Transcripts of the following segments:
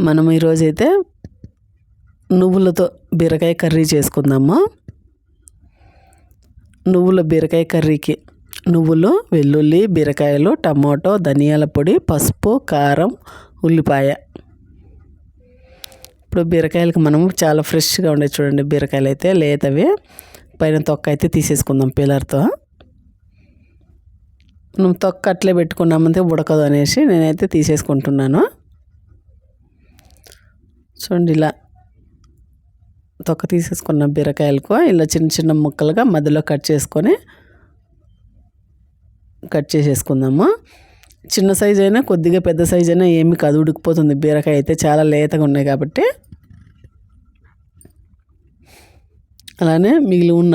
మనం ఈరోజైతే నువ్వులతో బీరకాయ కర్రీ చేసుకుందాము. నువ్వుల బీరకాయ కర్రీకి నువ్వులు, వెల్లుల్లి, బీరకాయలు, టమాటో, ధనియాల పొడి, పసుపు, కారం, ఉల్లిపాయ. ఇప్పుడు బీరకాయలకు మనము చాలా ఫ్రెష్గా ఉండే చూడండి, బీరకాయలు అయితే లేతవి, పైన తొక్క అయితే తీసేసుకుందాం పీలర్తో. మనం తొక్క అట్లే పెట్టుకున్నామంటే ఉడకదు అనేసి నేనైతే తీసేసుకుంటున్నాను. చూడండి, ఇలా తొక్క తీసేసుకున్న బీరకాయలకు ఇలా చిన్న చిన్న ముక్కలుగా మధ్యలో కట్ చేసేసుకుందాము. చిన్న సైజు అయినా కొద్దిగా పెద్ద సైజు అయినా ఏమి కాదు, ఉడికిపోతుంది. బీరకాయ అయితే చాలా లేతగా ఉన్నాయి కాబట్టి. అలానే మిగిలి ఉన్న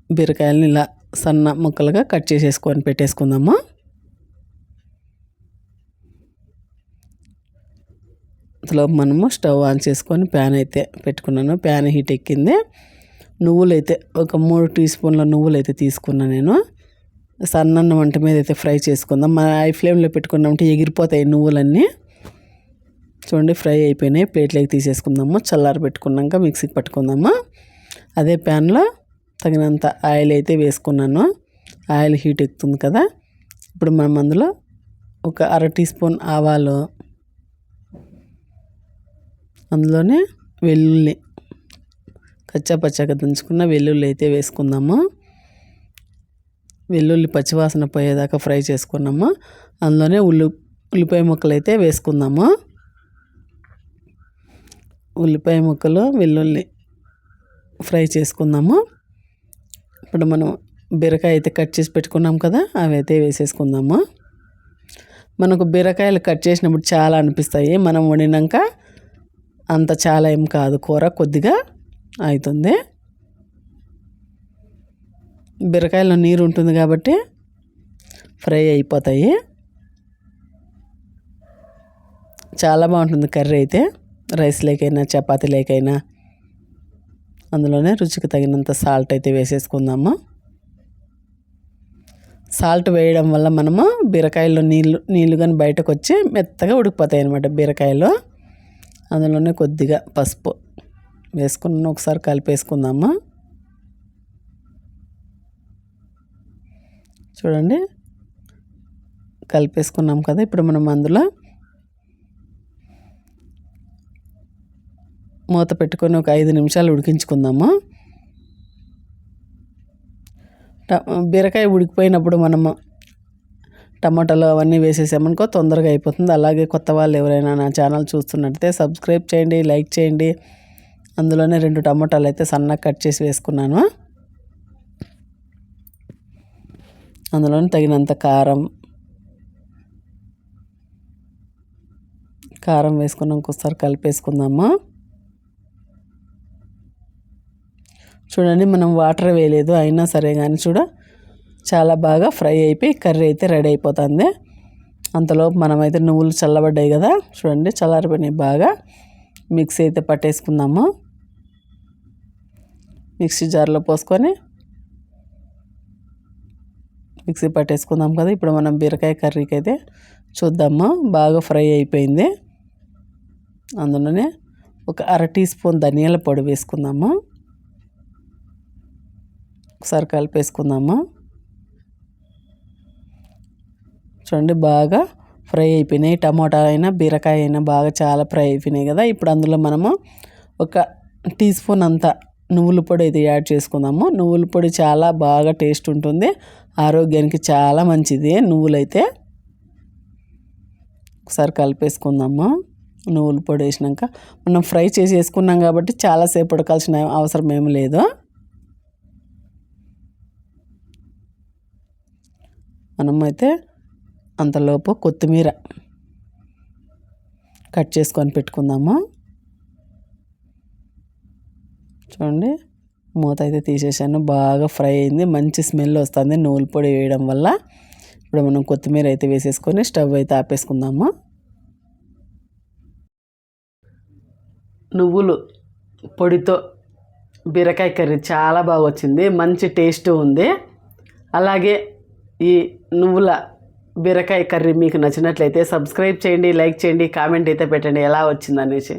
బీరకాయలని ఇలా సన్న ముక్కలుగా కట్ చేసేసుకొని పెట్టేసుకుందాము. అందులో మనము స్టవ్ ఆన్ చేసుకొని ప్యాన్ అయితే పెట్టుకున్నాను. ప్యాన్ హీట్ ఎక్కింది. నువ్వులు అయితే ఒక 3 టీ స్పూన్ల నువ్వులు అయితే తీసుకున్నాను నేను. సన్న వంట మీద అయితే ఫ్రై చేసుకుందాం. మన హై ఫ్లేమ్లో పెట్టుకున్నామంటే ఎగిరిపోతాయి నువ్వులన్నీ. చూడండి, ఫ్రై అయిపోయినాయి. ప్లేట్లోకి తీసేసుకుందాము. చల్లారి పెట్టుకున్నాక మిక్సీకి పట్టుకుందాము. అదే ప్యాన్లో తగినంత ఆయిల్ అయితే వేసుకున్నాను. ఆయిల్ హీట్ ఎక్కుతుంది కదా, ఇప్పుడు మనం అందులో ఒక 1/2 టీ స్పూన్ ఆవాలు, అందులోనే వెల్లుల్లి, కచ్చాపచ్చాగా దంచుకున్న వెల్లుల్లి అయితే వేసుకుందాము. వెల్లుల్లి పచ్చివాసన పోయేదాకా ఫ్రై చేసుకున్నాము. అందులోనే ఉల్లిపాయ ముక్కలు అయితే వేసుకుందాము. ఉల్లిపాయ ముక్కలు, వెల్లుల్లి ఫ్రై చేసుకుందాము. ఇప్పుడు మనం బీరకాయ అయితే కట్ చేసి పెట్టుకున్నాం కదా, అవి అయితే వేసేసుకుందాము. మనకు బీరకాయలు కట్ చేసినప్పుడు చాలా అనిపిస్తాయి, మనం వండినాక అంత చాలా ఏం కాదు, కూర కొద్దిగా అవుతుంది. బీరకాయలో నీరు ఉంటుంది కాబట్టి ఫ్రై అయిపోతాయి. చాలా బాగుంటుంది కర్రీ అయితే, రైస్ లేకైనా చపాతీ లేకైనా. అందులోనే రుచికి తగినంత సాల్ట్ అయితే వేసేసుకుందాము. సాల్ట్ వేయడం వల్ల మనము బీరకాయల్లో నీళ్ళు కానీ బయటకు వచ్చి మెత్తగా ఉడికిపోతాయి అన్నమాట బీరకాయలు. అందులోనే కొద్దిగా పసుపు వేసుకుని ఒకసారి కలిపేసుకుందాము. చూడండి, కలిపేసుకున్నాం కదా. ఇప్పుడు మనం అందులో మూత పెట్టుకొని ఒక 5 నిమిషాలు ఉడికించుకుందాము. బీరకాయ ఉడికిపోయినప్పుడు మనము టమాటాలు అవన్నీ వేసేసామనుకో తొందరగా అయిపోతుంది. అలాగే కొత్త వాళ్ళు ఎవరైనా నా ఛానల్ చూస్తున్నట్టయితే సబ్స్క్రైబ్ చేయండి, లైక్ చేయండి. అందులోనే 2 టమాటాలు అయితే సన్నగా కట్ చేసి వేసుకున్నాను. అందులోనే తగినంత కారం వేసుకున్నాం. ఇంకొకసారి కలిపేసుకుందాము. చూడండి, మనం వాటర్ వేయలేదు అయినా సరే కానీ చాలా బాగా ఫ్రై అయిపోయి కర్రీ అయితే రెడీ అయిపోతుంది. అంతలోపు మనమైతే నువ్వులు చల్లబడ్డాయి కదా, చూడండి చల్లారిపోయినాయి. బాగా మిక్సీ అయితే పట్టేసుకుందాము. మిక్సీ జార్లో పోసుకొని మిక్సీ పట్టేసుకుందాం కదా. ఇప్పుడు మనం బీరకాయ కర్రీకి అయితే చూద్దాము. బాగా ఫ్రై అయిపోయింది. అందులోనే ఒక 1/2 టీ స్పూన్ ధనియాల పొడి వేసుకుందాము. ఒకసారి కలిపేసుకుందాము. చూడండి, బాగా ఫ్రై అయిపోయినాయి. టమాటా అయినా బీరకాయ అయినా బాగా చాలా ఫ్రై అయిపోయినాయి కదా. ఇప్పుడు అందులో మనము ఒక టీ స్పూన్ అంత నువ్వుల పొడి అయితే యాడ్ చేసుకుందాము. నువ్వుల పొడి చాలా బాగా టేస్ట్ ఉంటుంది, ఆరోగ్యానికి చాలా మంచిది నువ్వులైతే. ఒకసారి కలిపేసుకుందాము. నువ్వుల పొడి వేసినాక మనం ఫ్రై చేసి వేసుకున్నాం కాబట్టి చాలాసేపు ఉడకాల్సిన అవసరం ఏమి లేదు. మనమైతే అంతలోపు కొత్తిమీర కట్ చేసుకొని పెట్టుకుందాము. చూడండి, మూత అయితే తీసేసాను. బాగా ఫ్రై అయింది, మంచి స్మెల్ వస్తుంది నువ్వుల పొడి వేయడం వల్ల. ఇప్పుడు మనం కొత్తిమీర అయితే వేసేసుకొని స్టవ్ అయితే ఆపేసుకుందాము. నువ్వులు పొడితో బీరకాయ కర్రీ చాలా బాగా వచ్చింది, మంచి టేస్ట్ ఉంది. అలాగే ఈ నువ్వుల బీరకాయ కర్రీ మీకు నచ్చినట్లయితే సబ్స్క్రైబ్ చేయండి, లైక్ చేయండి, కామెంట్ అయితే పెట్టండి ఎలా వచ్చిందనేసి.